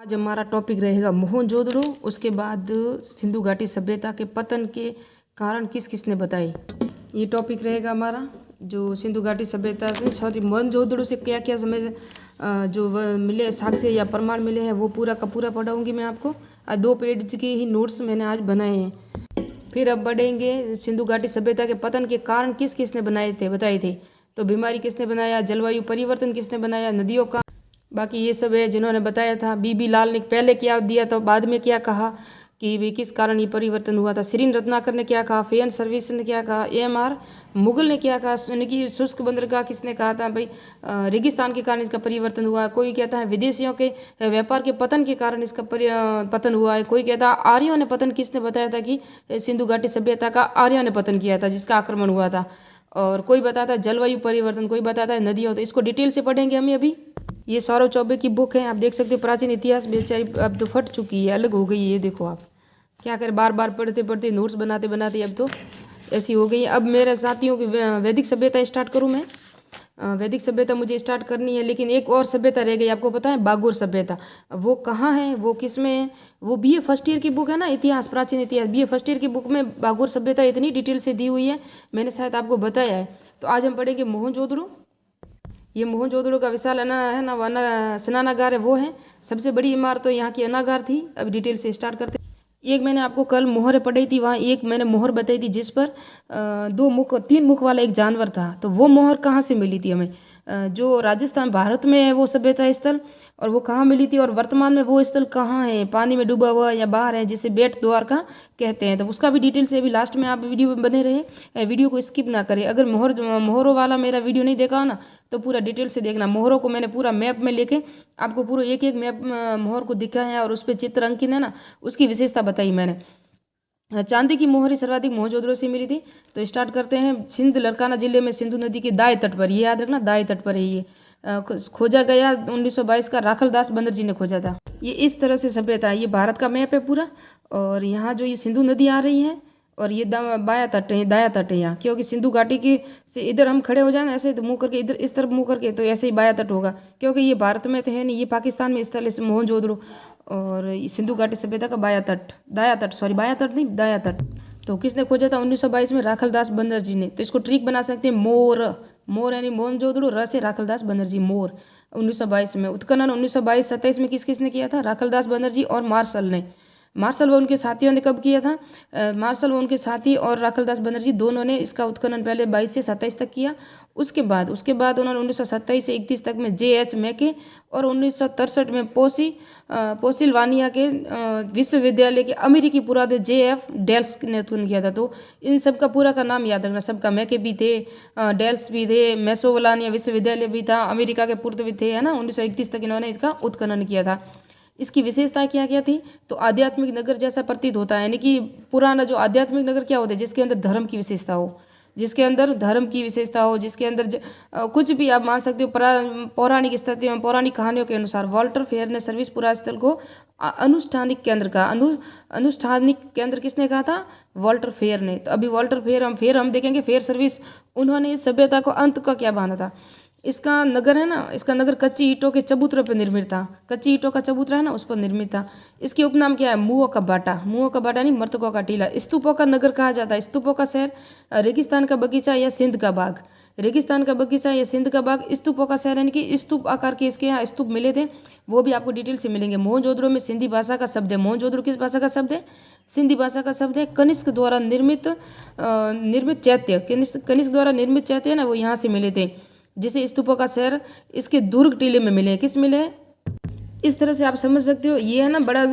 आज हमारा टॉपिक रहेगा मोहनजोदड़ो, उसके बाद सिंधु घाटी सभ्यता के पतन के कारण किस किसने बताए। ये टॉपिक रहेगा हमारा। जो सिंधु घाटी सभ्यता से सॉरी मोहनजोदड़ो से क्या क्या समय जो मिले साक्ष्य या प्रमाण मिले हैं वो पूरा का पूरा पढ़ाऊँगी मैं आपको। 2 पेज के ही नोट्स मैंने आज बनाए हैं। फिर अब बढ़ेंगे सिंधु घाटी सभ्यता के पतन के कारण किस किसने बताए थे। तो बीमारी किसने बनाया, जलवायु परिवर्तन किसने बनाया, नदियों का, बाकी ये सब है जिन्होंने बताया था। बीबी लाल ने पहले क्या दिया था, बाद में क्या कहा कि भी किस कारण ये परिवर्तन हुआ था। श्रीन रत्नाकर ने क्या कहा, फेन सर्विस ने क्या कहा, AMR मुगल ने क्या कहा, उनकी शुष्क बंदरगाह किसने कहा था भाई रेगिस्तान के कारण इसका परिवर्तन हुआ है। कोई कहता है विदेशियों के व्यापार के पतन के कारण इसका पतन हुआ है। कोई कहता है आर्यों ने पतन, किसने बताया था कि सिंधु घाटी सभ्यता का आर्यों ने पतन किया था जिसका आक्रमण हुआ था। और कोई बताता है जलवायु परिवर्तन, कोई बताता है नदियों। तो इसको डिटेल से पढ़ेंगे हम अभी। ये सौरव चौबे की बुक है, आप देख सकते हो। प्राचीन इतिहास बेचारी अब तो फट चुकी है, अलग हो गई है। देखो आप क्या करें, बार बार पढ़ते पढ़ते नोट्स बनाते बनाते अब तो ऐसी हो गई है। अब मेरे साथियों की वैदिक सभ्यता स्टार्ट करूँ मैं। वैदिक सभ्यता मुझे स्टार्ट करनी है, लेकिन एक और सभ्यता रह गई। आपको पता है बागुर सभ्यता, वो कहाँ है, वो किस में है। वो BA फर्स्ट ईयर की बुक है ना, इतिहास, प्राचीन इतिहास, BA फर्स्ट ईयर की बुक में बागुर सभ्यता इतनी डिटेल से दी हुई है, मैंने शायद आपको बताया है। तो आज हम पढ़ेंगे मोहनजोदड़ो। ये मोहनजोदड़ो का विशाल स्नानागार है, वो है सबसे बड़ी इमारत। तो यहाँ की अनागार थी। अब डिटेल से स्टार्ट करते। एक मैंने आपको कल मोहर पढ़ाई थी, वहाँ एक मैंने मोहर बताई थी जिस पर 3 मुख वाला एक जानवर था। तो वो मोहर कहाँ से मिली थी हमें, जो राजस्थान भारत में है वो सभ्यता स्थल, और वो कहाँ मिली थी और वर्तमान में वो स्थल कहाँ है, पानी में डूबा हुआ या बाहर है, जिसे बेट द्वारका कहते हैं। तो उसका भी डिटेल से अभी लास्ट में आप वीडियो में बने रहे, वीडियो को स्किप ना करें। अगर मोहरों वाला मेरा वीडियो नहीं देखा हो ना तो पूरा डिटेल से देखना। मोहरों को मैंने पूरा मैप में लेके आपको पूरा एक एक मैप मोहर को दिखाया है और उस पर चित्र अंकित है ना, उसकी विशेषता बताई मैंने। चांदी की मोहरी सर्वाधिक मोहनजोदड़ो से मिली थी। तो स्टार्ट करते हैं। सिंध लड़काना जिले में सिंधु नदी के दाएं तट पर, ये याद रखना दाएं तट पर है ये, खोजा गया 1922 का, राखलदास बनर्जी ने खोजा था। ये इस तरह से सभ्यता है। ये भारत का मैप है पूरा, और यहाँ जो ये सिंधु नदी आ रही है और ये बाया तट है, दाया तट है यहाँ, क्योंकि सिंधु घाटी की से इधर हम खड़े हो जाए ना ऐसे, तो मुँह करके इधर इस तरफ मुँह करके, तो ऐसे ही बाया तट होगा, क्योंकि ये भारत में तो है नहीं, ये पाकिस्तान में स्थल है मोहनजोदड़ो। और सिंधु घाटी सभ्यता का बाया तट, दाया तट, सॉरी बाया तट नहीं, दाया तट। तो किसने खोजा था 1922 में, राखलदास बनर्जी ने। तो इसको ट्रिक बना सकते हैं, मोर, मोर यानी मोहनजोदड़ो, र से राखलदास बनर्जी, मोर 1922 में। उत्खनन 1922-27 में किस किसने किया था, राखलदास बनर्जी और मार्शल ने। मार्शल व उनके साथियों ने कब किया था, मार्शल व उनके साथी और राखलदास बनर्जी दोनों ने इसका उत्खनन पहले 22 से 27 तक किया। उसके बाद उन्होंने 1927 से 31 तक में JH मैके और 1963 में पोसिल्वानिया के विश्वविद्यालय के अमेरिकी पुरातत्व JF डेल्स ने उत्खनन किया था। तो इन सब का पूरा का नाम याद रखना, सबका, मैके भी थे, डेल्स भी थे, मेसोवलानिया विश्वविद्यालय भी था, अमेरिका के पुरातत्व थे, है ना। 1931 तक इन्होंने इसका उत्खनन किया था। इसकी विशेषता क्या क्या थी, तो आध्यात्मिक नगर जैसा प्रतीत होता है, यानी कि पुराना जो आध्यात्मिक नगर क्या होता है, जिसके अंदर धर्म की विशेषता हो, जिसके अंदर धर्म की विशेषता हो, जिसके अंदर कुछ भी आप मान सकते हो पौराणिक स्थितियों, पौराणिक कहानियों के अनुसार। वॉल्टर फेयर ने सर्विस पुरास्थल को अनुष्ठानिक केंद्र का, अनुष्ठानिक केंद्र किसने कहा था, वॉल्टर फेयर ने। तो अभी वॉल्टर फेयर हम देखेंगे, फेयर सर्विस, उन्होंने इस सभ्यता को अंत का क्या माना था। इसका नगर है ना, इसका नगर कच्ची ईंटों के चबूतरे पर निर्मित था, कच्ची ईंटों का चबूतरा है ना उस पर निर्मित था। इसके उपनाम क्या है, मुओं का बाटा, मुओं का बाटा नहीं, मृतकों का टीला। स्तूपों का नगर कहा जाता है, स्तूपों का शहर, रेगिस्तान का बगीचा या सिंध का बाग, रेगिस्तान का बगीचा या सिंध का बाग, स्तूपों का शहर, यानी कि स्तूप आकार के इसके यहाँ स्तूप मिले थे, वो भी आपको डिटेल से मिलेंगे। मोहनजोदड़ो में सिंधी भाषा का शब्द है, मोहनजोदड़ो किस भाषा का शब्द है, सिंधी भाषा का शब्द है। कनिष्क द्वारा निर्मित चैत्य, कनिष्क द्वारा निर्मित चैत्य है ना, वो यहाँ से मिले थे, जिसे स्तूपों का शहर इसके दुर्ग टीले में मिले। किस मिले, इस तरह से आप समझ सकते हो। ये है ना बड़ा,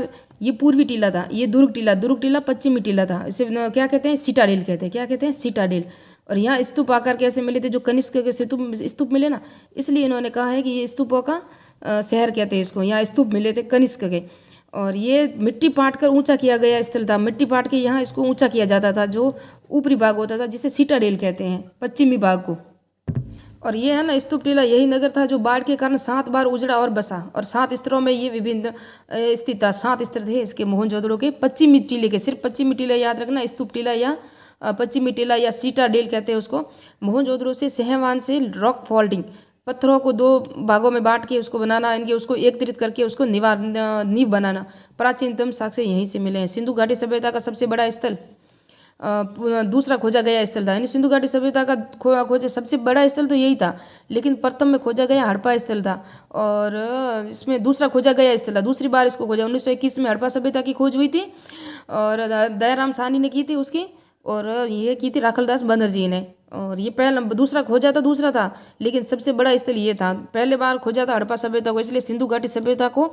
ये पूर्वी टीला था, ये दुर्ग टीला पश्चिमी टीला था। इसे क्या कहते हैं, सिटाडेल कहते हैं, क्या कहते हैं, सिटाडेल। और यहाँ स्तूप आकार कैसे मिले थे, जो कनिष्क के स्तूप मिले ना, इसलिए इन्होंने कहा है कि ये स्तूपों का शहर कहते हैं इसको। यहाँ स्तूप मिले थे कनिष्क के, और ये मिट्टी पाट कर ऊंचा किया गया स्थल था, मिट्टी पाट के यहाँ इसको ऊंचा किया जाता था, जो ऊपरी भाग होता था, जिसे सिटाडेल कहते हैं, पश्चिमी भाग को। और ये है ना स्तूप टीला, यही नगर था जो बाढ़ के कारण 7 बार उजड़ा और बसा, और 7 स्तरों में ये विभिन्न स्थित था। 7 स्तर थे इसके मोहनजोदड़ो के, पश्चिमी टीले के, सिर्फ पश्चिमी टीला याद रखना, स्तूप टीला या पश्चिमी टीला या सिटाडेल कहते हैं उसको। मोहनजोदड़ो से सहवान से रॉक फोल्डिंग, पत्थरों को 2 भागों में बांट के उसको बनाना, इनके उसको एकत्रित करके उसको नींव बनाना। प्राचीनतम साक्ष्य यहीं से मिले हैं। सिंधु घाटी सभ्यता का सबसे बड़ा स्थल दूसरा खोजा गया स्थल था, यानी सिंधु घाटी सभ्यता का खोजा सबसे बड़ा स्थल तो यही था, लेकिन प्रथम में खोजा गया हड़प्पा स्थल था, और इसमें दूसरा खोजा गया स्थल था। दूसरी बार इसको खोजा 1921 में हड़प्पा सभ्यता की खोज हुई थी, और दयाराम साहनी ने की थी उसकी, और ये की थी राखलदास बनर्जी ने। और ये पहला दूसरा खोजा था, दूसरा था, लेकिन सबसे बड़ा स्थल ये था। पहले बार खोजा था हड़प्पा सभ्यता को, इसलिए सिंधु घाटी सभ्यता को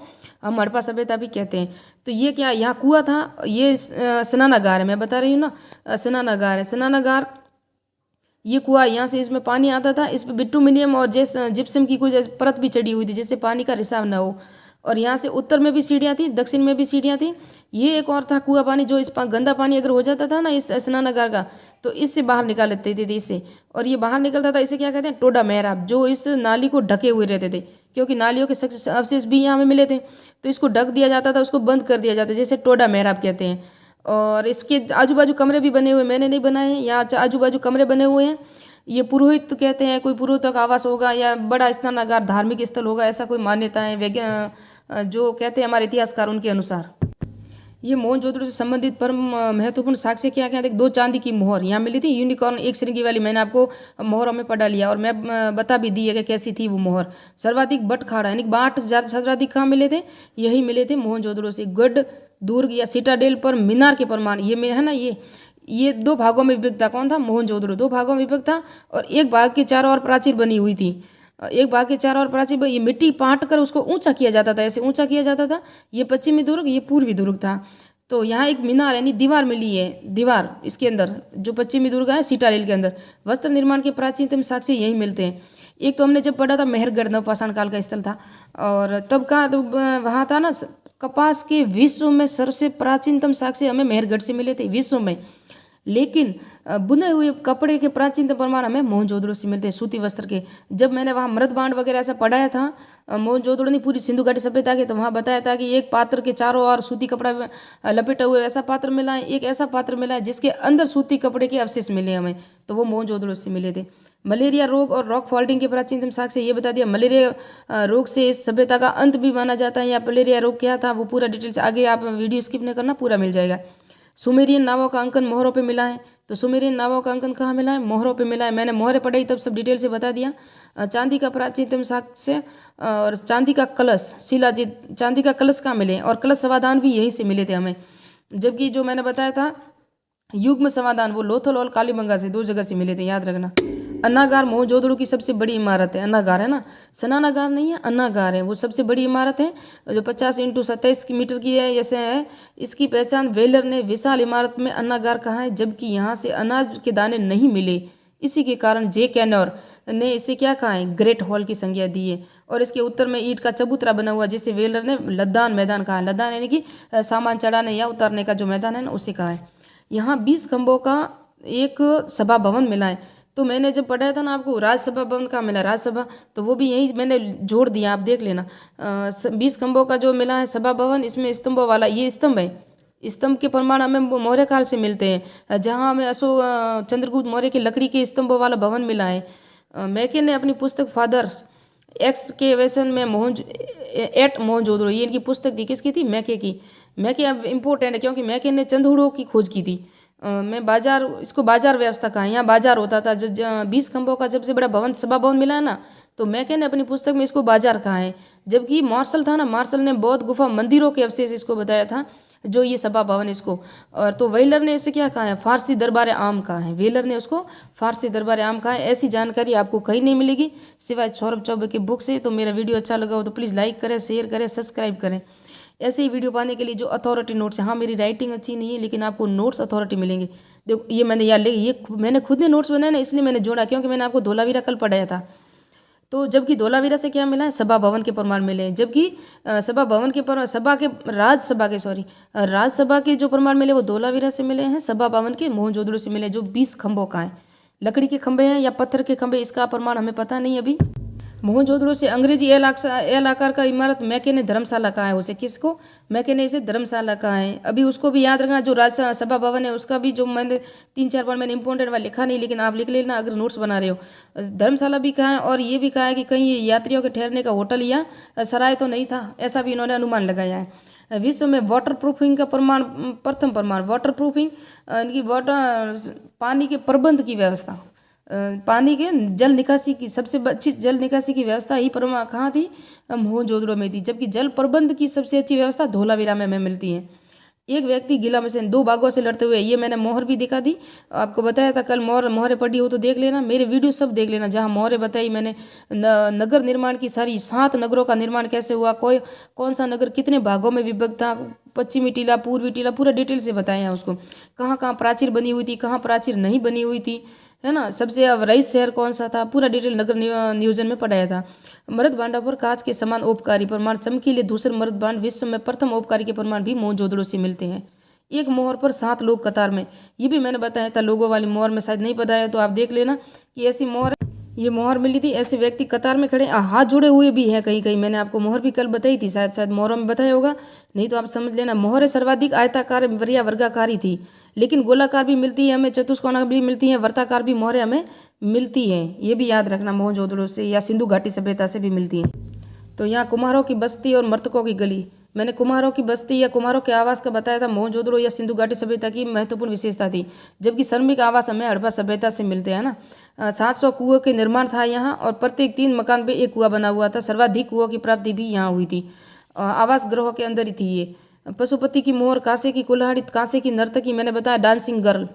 हम हड़प्पा सभ्यता भी कहते हैं। तो ये क्या, यहाँ कुआं था, ये स्नानागार है, मैं बता रही हूँ ना, स्नानागार है। स्नानागार ये कुआं, यहाँ से इसमें पानी आता था, इस पर बिटुमिनियम और जिप्सम की कुछ परत भी चढ़ी हुई थी, जिससे पानी का रिसाव न हो। और यहाँ से उत्तर में भी सीढ़ियाँ थी, दक्षिण में भी सीढ़ियाँ थी। ये एक और था कुआं पानी, जो इस गंदा पानी अगर हो जाता था ना इस स्नानागार का, तो इससे बाहर निकाल लेते थे इससे। और ये बाहर निकलता था, इसे क्या कहते हैं, टोडा मेहराब, जो इस नाली को ढके हुए रहते थे, क्योंकि नालियों के अवशेष भी यहाँ में मिले थे, तो इसको ढक दिया जाता था, उसको बंद कर दिया जाता, जैसे टोडा मेहराब कहते हैं। और इसके आजू बाजू कमरे भी बने हुए, मैंने नहीं बनाए हैं, यहाँ आजू बाजू कमरे बने हुए हैं। ये पुरोहित कहते हैं, कोई पुरोहित का आवास होगा या बड़ा स्नानागार धार्मिक स्थल होगा, ऐसा कोई मान्यता है जो कहते हैं हमारे इतिहासकार उनके अनुसार। ये मोहनजोदड़ो से संबंधित परम महत्वपूर्ण साक्ष्य क्या क्या, देख 2 चांदी की मोहर यहाँ मिली थी, यूनिकॉर्न एक श्रृंगी वाली, मैंने आपको मोहरों में पढ़ा लिया, और मैं बता भी दी है कि कैसी थी वो मोहर। सर्वाधिक बटखारा यानी बाट सर्वाधिक कहाँ मिले थे, यही मिले थे मोहनजोदड़ो से। गढ़, दुर्ग या सिटाडेल पर मीनार के प्रमाण ये है ना, ये 2 भागों में विभक्त था। कौन था, मोहनजोदड़ो 2 भागों में विभक्त था, और एक भाग के चारों ओर प्राचीर बनी हुई थी। एक भाग के चारों ओर प्राचीर, ये मिट्टी पाट कर उसको ऊंचा किया जाता था, ऐसे ऊंचा किया जाता था। ये पश्चिमी दुर्ग, ये पूर्वी दुर्ग था। तो यहाँ एक मीनार यानी दीवार मिली है, दीवार इसके अंदर जो पश्चिमी दुर्ग है सिटाडेल के अंदर। वस्त्र निर्माण के प्राचीनतम साक्ष्य यही मिलते हैं। एक तो हमने जब पढ़ा था मेहरगढ़ नवपाषाण काल का स्थल था, और तब का तो वहाँ था ना, कपास के विश्व में सबसे प्राचीनतम साक्ष्य हमें मेहरगढ़ से मिले थे विश्व में। लेकिन बुने हुए कपड़े के प्राचीनतम प्रमाण हमें मोहनजोदड़ो से मिलते हैं, सूती वस्त्र के। जब मैंने वहाँ मृदबांड वगैरह ऐसा पढ़ाया था मोहनजोदड़ो ने पूरी सिंधु घाटी सभ्यता के, तो वहाँ बताया था कि एक पात्र के चारों ओर सूती कपड़ा लपेटा हुए ऐसा पात्र मिला है, एक ऐसा पात्र मिला है जिसके अंदर सूती कपड़े के अवशेष मिले हमें, तो वो मोहनजोदड़ो से मिले थे। मलेरिया रोग और रॉक फॉल्टिंग के प्राचीनतम साक्ष्य ये बता दिया। मलेरिया रोग से इस सभ्यता का अंत भी माना जाता है, या मलेरिया रोग क्या था वो पूरा डिटेल्स आगे आप वीडियो स्किप नहीं करना, पूरा मिल जाएगा। सुमेरियन नावों का अंकन मोहरों पे मिला है, तो सुमेरियन नावों का अंकन कहाँ मिला है, मोहरों पे मिला है। मैंने मोहरें पढ़ाई तब सब डिटेल से बता दिया। चांदी का प्राचीनतम साक्ष्य और चांदी का कलश शिलाजित, चांदी का कलश कहाँ मिले, और कलश समाधान भी यहीं से मिले थे हमें। जबकि जो मैंने बताया था युग्म समाधान वो लोथल और कालीबंगा से 2 जगह से मिले थे, याद रखना। अन्नागार मोहनजोदड़ो की सबसे बड़ी इमारत है, अन्नागार है ना, स्नानागार नहीं है, अन्नागार है, वो सबसे बड़ी इमारत है जो 50 × 27 मीटर की है जैसे है। इसकी पहचान वेलर ने विशाल इमारत में अन्नागार कहा है, जबकि यहाँ से अनाज के दाने नहीं मिले, इसी के कारण जे कैनोर ने इसे क्या कहा है, ग्रेट हॉल की संज्ञा दी है। और इसके उत्तर में ईंट का चबूतरा बना हुआ, जिसे वेलर ने लद्दान मैदान कहा है। लद्दान यानी कि सामान चढ़ाने या उतारने का जो मैदान है ना, उसे कहा है। यहाँ 20 खंभों का एक सभा भवन मिला है। तो मैंने जब पढ़ाया था ना आपको राज्यसभा भवन का मिला, राज्यसभा, तो वो भी यही मैंने जोड़ दिया, आप देख लेना। 20 खंभों का जो मिला है सभा भवन, इसमें स्तंभों वाला ये स्तंभ है। स्तंभ के प्रमाण हमें मौर्य काल से मिलते हैं, जहाँ हमें अशोक चंद्रगुप्त मौर्य की लकड़ी के स्तंभों वाला भवन मिला है। मैके ने अपनी पुस्तक फादर एक्सकेवेशन में मोहनजोदड़ो, ये इनकी पुस्तक थी, किसकी थी, मैके की। मैके अब इम्पोर्टेंट है क्योंकि मैके ने चंदूड़ों की खोज की थी। मैं बाजार, इसको बाजार व्यवस्था कहा है, यहाँ बाजार होता था। जो 20 खंभों का सबसे बड़ा भवन सभा भवन मिला है ना, तो मैके ने अपनी पुस्तक में इसको बाजार कहा है। जबकि मार्शल था ना, मार्शल ने बौद्ध गुफा मंदिरों के अवशेष इसको बताया था, जो ये सभा भवन इसको। और तो वेलर ने इसे क्या कहा है, फारसी दरबार आम कहा है। वेलर ने उसको फारसी दरबार आम कहा है। ऐसी जानकारी आपको कहीं नहीं मिलेगी सिवाय सौरभ चौबे की बुक से। तो मेरा वीडियो अच्छा लगा हो तो प्लीज़ लाइक करें, शेयर करें, सब्सक्राइब करें। ऐसे ही वीडियो पाने के लिए जो अथॉरिटी नोट्स है, हाँ मेरी राइटिंग अच्छी नहीं है लेकिन आपको नोट्स अथॉरिटी मिलेंगे। देखो ये मैंने ये मैंने खुद ने नोट्स बनाए ना, इसलिए मैंने जोड़ा, क्योंकि मैंने आपको धोलावीरा कल पढ़ाया था। तो जबकि धोलावीरा से क्या मिला है, सभा भवन के प्रमाण मिले हैं। जबकि सभा भवन के राज्यसभा के जो प्रमाण मिले वो धोलावीरा से मिले हैं, सभा भवन के मोहनजोदड़ो से मिले, जो 20 खंभों का है। लकड़ी के खंभे हैं या पत्थर के खंभे, इसका प्रमाण हमें पता नहीं अभी। मोहनजोदड़ो से अंग्रेजी एल आकार का इमारत मैके ने धर्मशाला कहा है उसे। किसको? मैके ने इसे धर्मशाला कहा है। अभी उसको भी याद रखना। जो राज्यसभा भवन है उसका भी, जो मैंने 3-4 बार मैंने इंपॉर्टेंट वाला लिखा नहीं, लेकिन आप लिख लेना अगर नोट्स बना रहे हो। धर्मशाला भी कहा है, और ये भी कहा है कि कहीं ये यात्रियों के ठहरने का होटल या सराय तो नहीं था, ऐसा भी इन्होंने अनुमान लगाया है। विश्व में वाटर प्रूफिंग का प्रथम प्रमाण, वाटर प्रूफिंग इनकी पानी के प्रबंध की व्यवस्था, पानी के जल निकासी की सबसे अच्छी जल निकासी की व्यवस्था ही कहाँ थी? मोहनजोदड़ो में थी। जबकि जल प्रबंध की सबसे अच्छी व्यवस्था धोलावीरा में मिलती है। एक व्यक्ति गीला मशीन 2 बाघों से लड़ते हुए, ये मैंने मोहर भी दिखा दी, आपको बताया था कल। मोहरे पढ़ी हो तो देख लेना, मेरे वीडियो सब देख लेना जहाँ मोहरे बताई मैंने। नगर निर्माण की सारी 7 नगरों का निर्माण कैसे हुआ, कौन सा नगर कितने भागों में विभक्त था, पश्चिमी टीला, पूर्वी टीला, पूरा डिटेल से बताया उसको। कहाँ कहाँ प्राचीर बनी हुई थी, कहाँ प्राचीर नहीं बनी हुई थी, है ना। सबसे रईस शहर कौन सा था, पूरा डिटेल नगर नियोजन में पढ़ाया था। मृद भांडों पर कांच के समान औपकारी प्रमाण, चमकीले धूसर मृद भांड, विश्व में प्रथम औपकारी के प्रमाण भी मोहनजोदड़ो से मिलते हैं। एक मोहर पर 7 लोग कतार में, ये भी मैंने बताया था। लोगों वाली मोहर में शायद नहीं बताया, तो आप देख लेना कि ऐसी मोहर, ये मोहर मिली थी। ऐसे व्यक्ति कतार में खड़े, हाथ जुड़े हुए भी हैं कहीं कहीं। मैंने आपको मोहर भी कल बताई थी, शायद मोहरों में बताया होगा, नहीं तो आप समझ लेना। मोहरें सर्वाधिक आयताकार या वर्गाकारी थी, लेकिन गोलाकार भी मिलती है हमें, चतुष्कोणा भी मिलती है, वर्ताकार भी मोहरें हमें मिलती हैं। ये भी याद रखना, मोहनजोदड़ो से या सिंधु घाटी सभ्यता से भी मिलती हैं। तो यहाँ कुम्हारों की बस्ती और मृतकों की गली, मैंने कुम्हारों की बस्ती या कुम्हारों के आवास का बताया था। मोहनजोदड़ो या सिंधु घाटी सभ्यता की महत्वपूर्ण विशेषता थी। जबकि श्रमिक आवास हमें हड़प्पा सभ्यता से मिलते हैं ना। 700 कुओं के निर्माण था यहाँ, और प्रत्येक 3 मकान पे एक कुआं बना हुआ था। सर्वाधिक कुओं की प्राप्ति भी यहाँ हुई थी। आवास गृहों के अंदर ही थी ये। पशुपति की मोर, कांसे की कुल्हाड़ी, कांसे की नर्तकी, मैंने बताया डांसिंग गर्ल,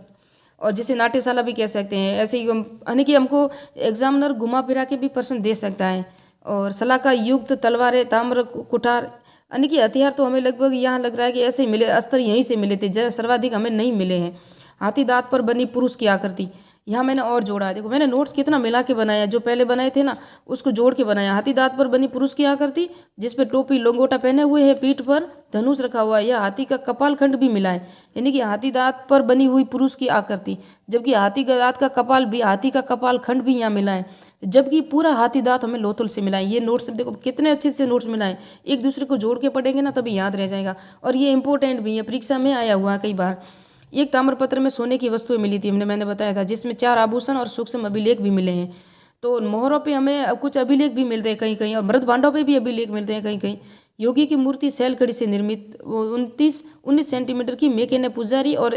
और जिसे नाट्यशाला भी कह सकते हैं। ऐसे ही यानी कि हमको एग्जामिनर घुमा फिरा के भी प्रश्न दे सकता है। और सलाका युक्त तलवारें, ताम्र कुठार, यानी कि हथियार तो हमें लगभग यहाँ लग रहा है कि ऐसे ही मिले, अस्त्र यहीं से मिले थे, सर्वाधिक हमें नहीं मिले हैं। हाथी दांत पर बनी पुरुष की आकृति, यहाँ मैंने और जोड़ा है। देखो मैंने नोट्स कितना मिला के बनाया, जो पहले बनाए थे ना उसको जोड़ के बनाया। हाथी दांत पर बनी पुरुष की आकृति, जिसपे टोपी लंगोटा पहने हुए है, पीठ पर धनुष रखा हुआ है। यह हाथी का कपाल खंड भी मिला है, यानी कि हाथी दांत पर बनी हुई पुरुष की आकृति, जबकि हाथी का दांत का कपाल भी, हाथी का कपाल खंड भी यहाँ मिला है, जबकि पूरा हाथी दांत हमें लोथल से मिला है। ये नोट्स देखो कितने अच्छे से नोट्स मिला है, एक दूसरे को जोड़ के पढ़ेंगे ना तभी याद रह जाएगा। और ये इंपॉर्टेंट भी है, परीक्षा में आया हुआ है कई बार। एक ताम्रपत्र में सोने की वस्तुएं मिली थी, मैंने बताया था, जिसमें 4 आभूषण और सूक्ष्म अभिलेख भी मिले हैं। तो मोहरों पे हमें कुछ अभिलेख भी मिलते हैं कहीं कहीं, और मृद भांडों पे भी अभिलेख मिलते हैं कहीं कहीं। योगी की मूर्ति शैलखड़ी से निर्मित, 19 सेंटीमीटर की मेके ने पुजारी और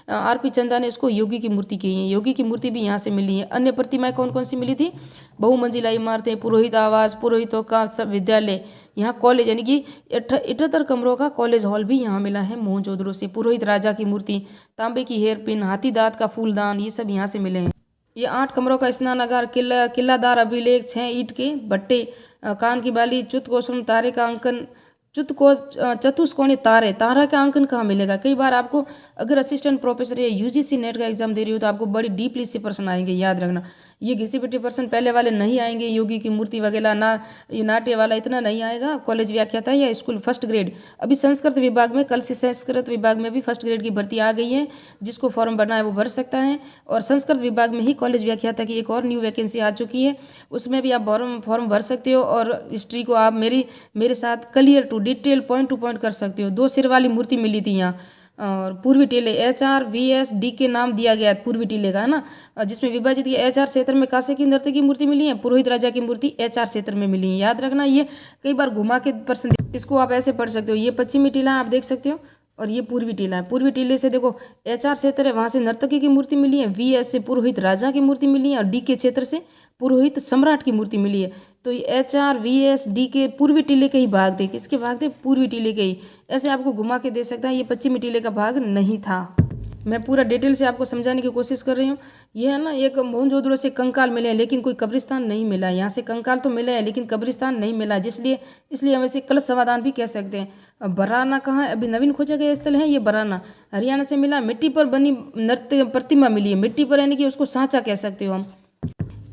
आरपी चंदा ने उसको योगी की मूर्ति की है। योगी की मूर्ति भी यहाँ से मिली है। अन्य प्रतिमाएं कौन कौन सी मिली थी? बहुमंजिला इमारतें, पुरोहित आवास, पुरोहितों का सब विद्यालय, यहाँ कॉलेज, यानी कि 78 कमरों का कॉलेज हॉल भी यहाँ मिला है मोहनजोदड़ो से। पुरोहित राजा की मूर्ति, तांबे की हेयर पिन, हाथी दांत का फूलदान, ये सब यहाँ से मिले हैं। ये 8 कमरों का स्नानागार, किलादार अभिलेख, 6 ईंट के भट्टे, कान की बाली, चतुष्कोण तारे का अंकन, चतुष्कोणीय तारे, तारा का अंकन कहाँ मिलेगा? कई बार आपको अगर असिस्टेंट प्रोफेसर या यूजीसी नेट का एग्जाम दे रही हो तो आपको बड़ी डीपली से प्रश्न आएंगे, याद रखना। ये घिसी पिटी प्रश्न पहले वाले नहीं आएंगे, योगी की मूर्ति वगैरह ना, ये नाट्य वाला इतना नहीं आएगा। कॉलेज व्याख्याता या स्कूल फर्स्ट ग्रेड। अभी संस्कृत विभाग में, कल से संस्कृत विभाग में भी फर्स्ट ग्रेड की भर्ती आ गई है, जिसको फॉर्म भरना है वो भर सकता है। और संस्कृत विभाग में ही कॉलेज व्याख्याता की एक और न्यू वैकेंसी आ चुकी है, उसमें भी आप फॉर्म भर सकते हो। और हिस्ट्री को आप मेरे साथ clear to detail point to point कर सकते हो। 2 सिर वाली मूर्ति मिली थी यहाँ। और पूर्वी टीले, HRVSD के नाम दिया गया है पूर्वी टीले का, है ना, जिसमें विभाजित किया। HR क्षेत्र में कांसे की नर्तकी की मूर्ति मिली है, पुरोहित राजा की मूर्ति HR क्षेत्र में मिली है, याद रखना। ये कई बार घुमा के प्रश्न, इसको आप ऐसे पढ़ सकते हो। ये पश्चिमी टीला आप देख सकते हो, और ये पूर्वी टीला है। पूर्वी टीले से देखो HR क्षेत्र है, वहाँ से नर्तकी की मूर्ति मिली है, VS से पुरोहित राजा की मूर्ति मिली है, और D के क्षेत्र से पुरोहित सम्राट की मूर्ति मिली है। तो ये HRVSD के पूर्वी टीले के ही भाग थे। किसके भाग थे? पूर्वी टीले के ही। ऐसे आपको घुमा के दे सकता है, ये पश्चिमी टीले का भाग नहीं था। मैं पूरा डिटेल से आपको समझाने की कोशिश कर रही हूँ। ये है ना, एक मोहनजोदड़ो से कंकाल मिले हैं, लेकिन कोई कब्रिस्तान नहीं मिला। यहाँ से कंकाल तो मिले हैं, लेकिन कब्रिस्तान नहीं मिला, इसलिए हम इसे कलश समाधान भी कह सकते हैं। बराना कहाँ है? अभी नवीन खोजा गया स्थल है ये बराना, हरियाणा से मिला। मिट्टी पर बनी नृत्य प्रतिमा मिली है, मिट्टी पर, यानी कि उसको सांचा कह सकते हो हम।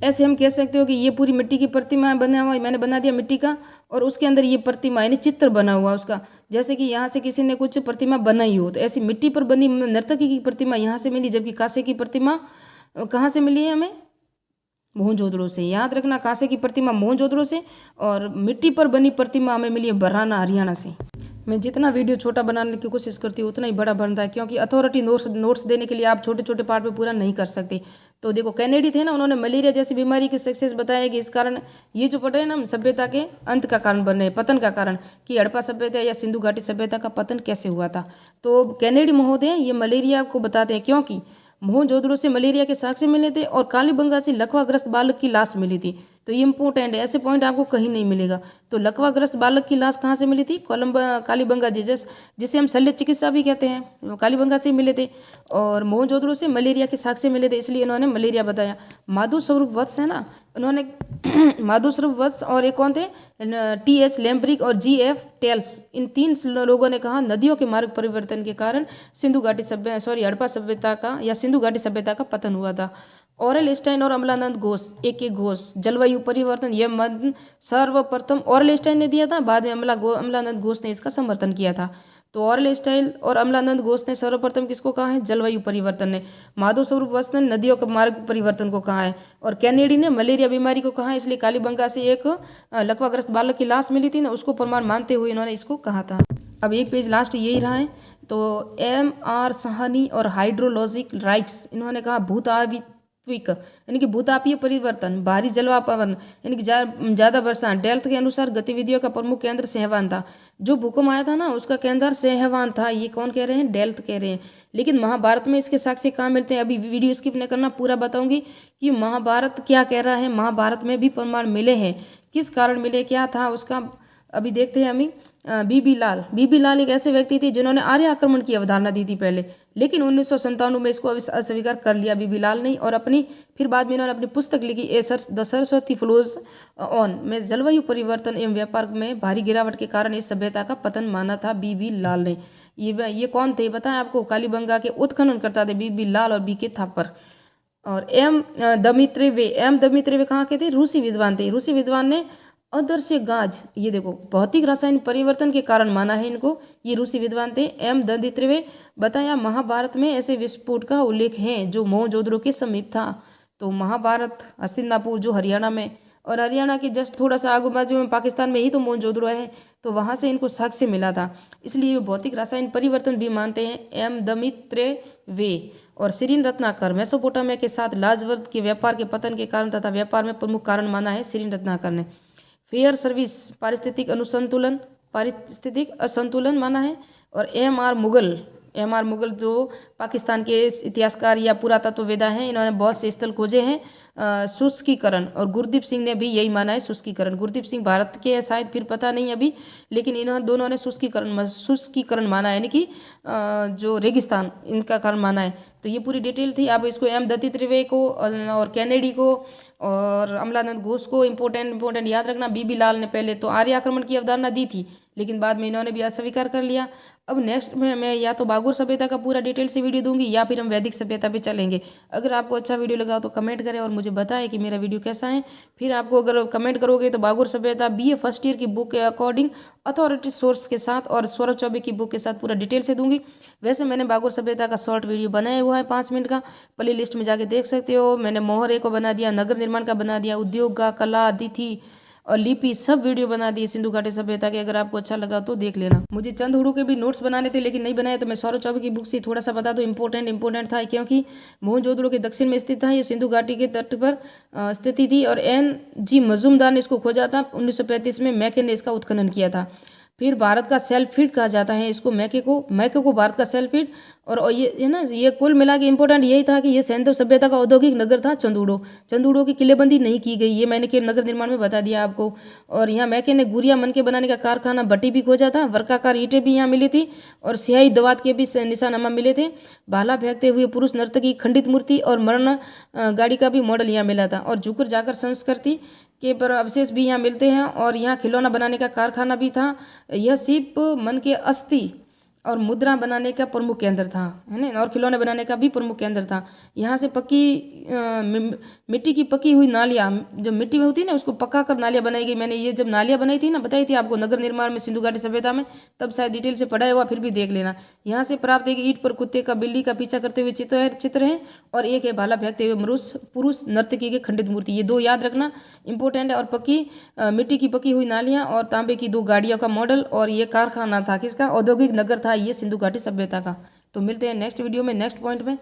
ऐसे हम कह सकते हो कि ये पूरी मिट्टी की प्रतिमा बना हुआ, मैंने बना दिया मिट्टी का, और उसके अंदर ये प्रतिमा यानी चित्र बना हुआ उसका, जैसे कि यहाँ से किसी ने कुछ प्रतिमा बनाई हो, तो ऐसी मिट्टी पर बनी नर्तकी की प्रतिमा यहाँ से मिली। जबकि कांसे की प्रतिमा कहाँ से मिली है हमें? मोहनजोदड़ो से। याद रखना, कांसे की प्रतिमा मोहनजोदड़ो से और मिट्टी पर बनी प्रतिमा हमें मिली है बरहाना हरियाणा से। मैं जितना वीडियो छोटा बनाने की कोशिश करती हूँ उतना ही बड़ा बनता है, क्योंकि अथॉरिटी नोट्स देने के लिए आप छोटे छोटे पार्ट में पूरा नहीं कर सकते। तो देखो कैनेडी थे ना, उन्होंने मलेरिया जैसी बीमारी की सक्सेस बताया कि इस कारण ये जो पढ़ रहे हैं ना हम, सभ्यता के अंत का कारण बन रहे हैं, पतन का कारण, कि हड़प्पा सभ्यता या सिंधु घाटी सभ्यता का पतन कैसे हुआ था। तो कैनेडी महोदय ये मलेरिया को बताते हैं, क्योंकि मोहनजोदड़ो से मलेरिया के साक्ष्य मिले थे और कालीबंगा से लकवाग्रस्त बालक की लाश मिली थी। तो ये इंपॉर्टेंट है, ऐसे पॉइंट आपको कहीं नहीं मिलेगा। तो लकवाग्रस्त बालक की लाश कहाँ से मिली थी? कालीबंगा जिसे हम शल्य चिकित्सा भी कहते हैं, वो कालीबंगा से मिले थे। और मोहनजोदड़ो से मलेरिया के साक्ष्य मिले थे, इसलिए इन्होंने मलेरिया बताया। माधव स्वरूप वत्स है ना, उन्होंने माधव स्वरूप वत्स और एक कौन थे, टी.एच. लैम्ब्रिक और जी.एफ. टेल्स, इन 3 लोगों ने कहा नदियों के मार्ग परिवर्तन के कारण सिंधु घाटी हड़प्पा सभ्यता का या सिंधु घाटी सभ्यता का पतन हुआ था। ऑरेल स्टाइन और अमलानंद घोष, एक घोष, जलवायु परिवर्तन, यह मत सर्वप्रथम ऑरेल स्टाइन ने दिया था, बाद में अमलानंद घोष ने इसका समर्थन किया था। तो ऑरेल स्टाइन और अमलानंद घोष ने सर्वप्रथम किसको कहा है? जलवायु परिवर्तन ने। माधव स्वरूप वत्स ने नदियों के मार्ग परिवर्तन को कहा है, और कैनेडी ने मलेरिया बीमारी को कहा है। इसलिए कालीबंगा से एक लकवाग्रस्त बालक की लाश मिली थी ना, उसको प्रमाण मानते हुए इन्होंने इसको कहा था। अब एक पेज लास्ट यही रहा है। तो M.R. साहनी और हाइड्रोलॉजिक राइट्स, इन्होंने कहा यानी कि भूतापीय परिवर्तन, भारी जलवापवन यानी कि ज़्यादा वर्षा। डेल्थ के अनुसार गतिविधियों का प्रमुख केंद्र सहवान था। जो भूकंप आया था ना उसका केंद्र सहवान था, ये कौन कह रहे हैं? डेल्थ कह रहे हैं। लेकिन महाभारत में इसके साक्ष्य कहाँ मिलते हैं? अभी वीडियो स्किप नहीं करना, पूरा बताऊंगी कि महाभारत क्या कह रहा है। महाभारत में भी प्रमाण मिले हैं, किस कारण मिले, क्या था उसका अभी देखते हैं। हमें बीबी लाल एक ऐसे व्यक्ति थे जिन्होंने आर्य आक्रमण की अवधारणा दी थी पहले, लेकिन 1997 में इसको अस्वीकार कर लिया बीबी लाल ने, और फिर बाद में इन्होंने अपनी पुस्तक लिखी द सरस्वती फ्लोज ऑन में जलवायु परिवर्तन एवं व्यापार में भारी गिरावट के कारण इस सभ्यता का पतन माना था बीबी लाल ने। ये कौन थे बताएं आपको? कालीबंगा के उत्खनन करता थे बीबी लाल और बी.के. थापर। और एम दमित्रेवे कहाँ के थे? रूसी विद्वान थे। रूसी विद्वान ने अदृश्य गाज, ये देखो भौतिक रासायन परिवर्तन के कारण माना है इनको, ये रूसी विद्वान थे। एम दमित्रेवे बताया महाभारत में ऐसे विस्फोट का उल्लेख है जो मोहनजोदड़ो के समीप था। तो महाभारत हस्तिनापुर जो हरियाणा में, और हरियाणा के जस्ट थोड़ा सा आगू बाजू में पाकिस्तान में ही तो मोहनजोदड़ो है, तो वहाँ से इनको साक्ष्य मिला था, इसलिए भौतिक रासायन परिवर्तन भी मानते हैं। एम दमित्रेवे और सिरिन रत्नाकर मेसोपोटामिया के साथ लाजवर्द के व्यापार के पतन के कारण तथा व्यापार में प्रमुख कारण माना है सिरिन रत्नाकर ने। फेयर सर्विस पारिस्थितिक असंतुलन माना है। और M.R. मुगल जो पाकिस्तान के इतिहासकार या पुरातत्ववेदा हैं, इन्होंने बहुत से स्थल खोजे हैं। शुष्कीकरण, और गुरदीप सिंह ने भी यही माना है शुष्कीकरण। गुरदीप सिंह भारत के हैं शायद, फिर पता नहीं अभी, लेकिन इन्होंने दोनों ने शुष्कीकरण माना है, यानी कि जो रेगिस्तान इनका कारण माना है। तो ये पूरी डिटेल थी। अब इसको M दत्तात्रेय को और कैनेडी को और अमलानंद घोष को इंपॉर्टेंट याद रखना। बीबी लाल ने पहले तो आर्य आक्रमण की अवधारणा दी थी, लेकिन बाद में इन्होंने भी अस्वीकार कर लिया। अब नेक्स्ट में मैं या तो बागुर सभ्यता का पूरा डिटेल से वीडियो दूंगी, या फिर हम वैदिक सभ्यता पे चलेंगे। अगर आपको अच्छा वीडियो लगा तो कमेंट करें और मुझे बताएं कि मेरा वीडियो कैसा है। फिर आपको अगर कमेंट करोगे तो बागुर सभ्यता BA फर्स्ट ईयर की बुक के अकॉर्डिंग अथॉरिटी सोर्स के साथ और सौरभ चौबे की बुक के साथ पूरा डिटेल से दूंगी। वैसे मैंने बागुर सभ्यता का शॉर्ट वीडियो बनाया हुआ है 5 मिनट का, प्ले लिस्ट में जाके देख सकते हो। मैंने मोहरे को बना दिया, नगर निर्माण का बना दिया, उद्योग का, कला, अतिथि और लिपि सब वीडियो बना दिए सिंधु घाटी सभ्यता के। अगर आपको अच्छा लगा तो देख लेना। मुझे चंद हुड़ू के भी नोट्स बनाने थे लेकिन नहीं बनाए, तो मैं सौरभ चौबे की बुक से थोड़ा सा बता दूं। इंपॉर्टेंट था, क्योंकि मोहनजोदड़ो के दक्षिण में स्थित था, ये सिंधु घाटी के तट पर स्थिति थी, और N.G. मजूमदार ने इसको खोजा था। 1935 में मैके ने इसका उत्खनन किया था। फिर भारत का सेल्फीड कहा जाता है इसको, मैके को भारत का सेल्फीड। और ये है ना, ये कुल मिला के इंपॉर्टेंट यही था कि ये सैंधव सभ्यता का औद्योगिक नगर था चंदूड़ो की किलेबंदी नहीं की गई, ये मैंने के नगर निर्माण में बता दिया आपको। और यहाँ मैके ने गुड़िया मन के बनाने का कारखाना भट्टी भी खोजा था, वर्काकार ईंटें भी यहाँ मिली थी, और स्याही दवात के भी निशान हमें मिले थे। भाला फेंकते हुए पुरुष नर्तकी, खंडित मूर्ति और मरण गाड़ी का भी मॉडल यहाँ मिला था। और झुकर जाकर संस्कृति के पर अवशेष भी यहाँ मिलते हैं, और यहाँ खिलौना बनाने का कारखाना भी था। यह शिव मन के अस्थि और मुद्रा बनाने का प्रमुख केंद्र था, है ना, और खिलौने बनाने का भी प्रमुख केंद्र था। यहाँ से पक्की मिट्टी की पकी हुई नालियाँ, जो मिट्टी में होती है ना उसको पका कर नालियाँ बनाई गई। मैंने ये जब नालियाँ बनाई थी ना, बताई थी आपको नगर निर्माण में सिंधु घाटी सभ्यता में, तब शायद डिटेल से पढ़ाया हुआ, फिर भी देख लेना। यहाँ से प्राप्त एक ईंट पर कुत्ते का बिल्ली का पीछा करते हुए चित्र है, और एक है भाला फेंकते हुए पुरुष नर्तकी की खंडित मूर्ति। ये दो याद रखना, इंपॉर्टेंट है। और पक्की मिट्टी की पकी हुई नालियाँ और तांबे की 2 गाड़ियों का मॉडल, और ये कारखाना था किसका, औद्योगिक नगर था ये सिंधु घाटी सभ्यता का। तो मिलते हैं नेक्स्ट वीडियो में नेक्स्ट पॉइंट में।